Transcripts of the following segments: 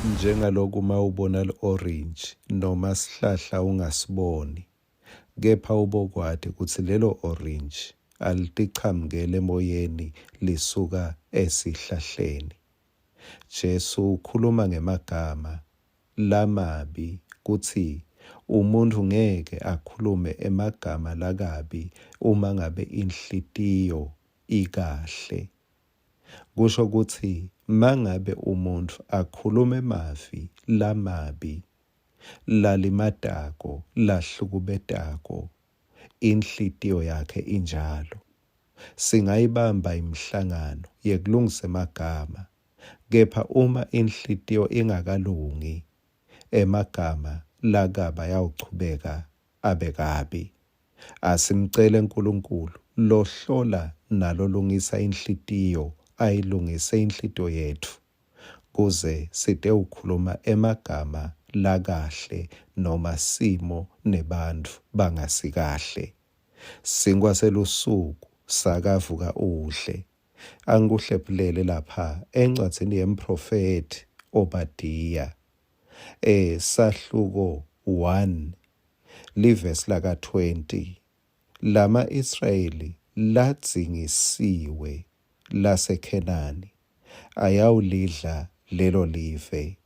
Njengalokhu uma ubona le-orange noma sihlahla ungasiboni, kepha ubokwazi ukuthi lelo orange alitiqhamukele emoyeni lisuka esihlahleni. Jesu ukhuluma ngemagama lamabi kuthi umuntu ngeke akhulume emagama lakabi uma ngabe inhlitiyo ikahle. Kusho ukuthi mangabe umuntu akhuluma emavi lamabi, lalimatako, lahlukubetako, inhlitiyo yakhe injalo. Singayibamba imihlangano yekulungisa emagama, kepha uma inhlitiyo ingakalungi, emagama lakaba yawuchubeka abe kabi. Asimcele uNkulunkulu lohlola nalolungisa inhlitiyo ayilungise inhlitiyo yethu kuze side ukhuluma emagama lakahle noma simo nebantu bangasikahle. Singwaselusuku sakavuka uhle. Angikuhlephulele lapha encwadzini yemprofeti Obadiya sahluko 1 livesi laka 20. Lama Israyeli ladzingisiwe laseKhenani ayawulidla lelo live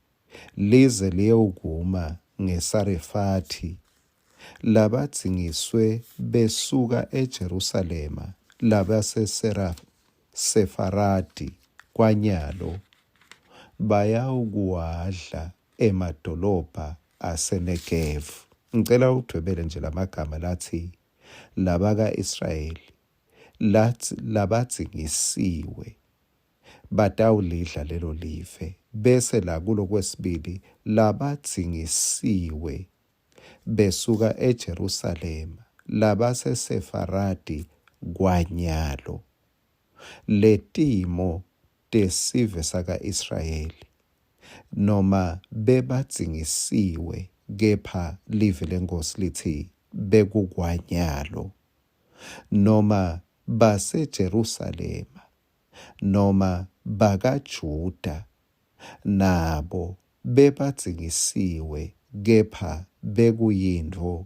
lize liyewukuma ngeSarefathi. Labadzingiswe besuka eJerusalema labaseSefaradi kwanyalo bayawukuwadla emadolobha aseNegevu. Ngicela udwebele nje lamagama lathi labaka-Israyeli labadzingisiwe batawulidla lelo live, bese la kulo kwesibili labadzingisiwe besuka eJerusalema labaseSefaradi kwanyalo. Letimo tesive saka-Israyeli noma bebadzingisiwe kepha live lenkosi lithi bekukwanyalo, noma baseJerusalema noma bakaJuda nabo bebadzingisiwe kepha bekuyinto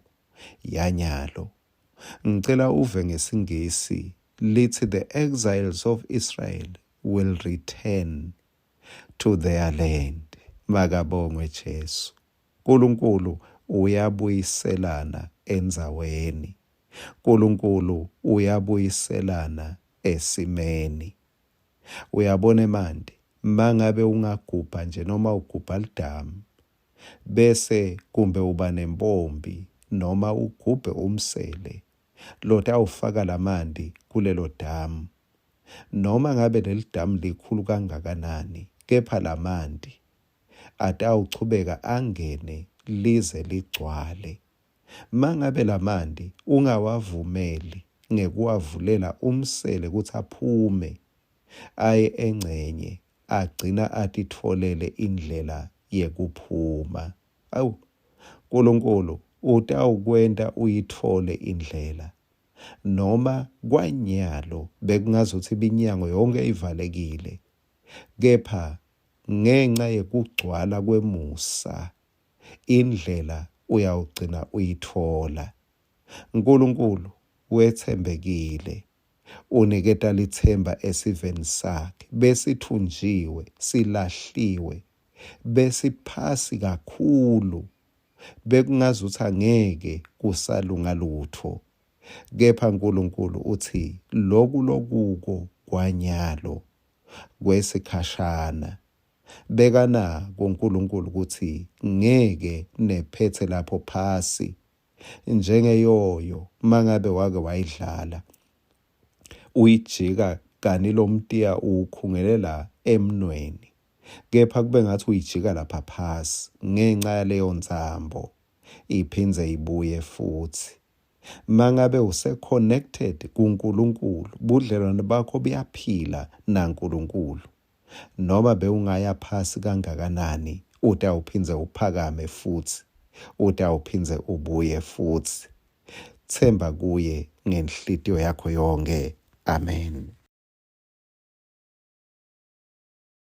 yanyalo. Ngicela uve ngesingisi lithi the exiles of Israel will return to their land. Makabongwe Jesu. uNkulunkulu uyabuyiselana endzaweni. uNkulunkulu uyabuyiselana esimeni. Uyabona manje, mangabe ungagubha nje noma ugubha lidamu, bese kumbe uba nempombi noma ugubhe umsele, lota awufaka lamanti kulelo damu. Noma ngabe leli damu likhulu kangakanani, kepha lamanti atawuchubeka angene lize ligcwale. Mangabe lamanti ungawavumeli ngekuwavulela umsele ukuthi aphume aye engcenye, agcina atitfolele indlela yekuphuma. uNkulunkulu utawukwenta uyithole indlela. Noma kwanyalo bekungazuthi iminyango yonke ivalekile, kepha ngenxa yekugcwala kwemusa indlela uyawugcina uyithola. uNkulunkulu wethembekile, uniketa lithemba esiveni sakhe, besithunjiwe, silahliwe, besiphasi kakhulu, bekungazuthi angeke kusalunga lutho. Kepha uNkulunkulu uthi lokuko kwanyalo kwesikhashana. Bekana kuNkulunkulu ukuthi ngeke nephethe lapho phasi njengeyoyo mangabe wake wayidlala uyijika kani lomtiya ukhungelela emnweni, kepha kube ngathi uyijika lapha phasi ngenxa yaleyo nzambo iphindze ibuye futhi. Mangabe use-connected kuNkulunkulu, budlelwane bakho buyaphila naNkulunkulu. Noma bewungaya phasi kangakanani, utawuphindze uphakame futhi, utawuphindze ubuye futhi. Themba kuye ngenhlitiyo yakho yonke. Amen.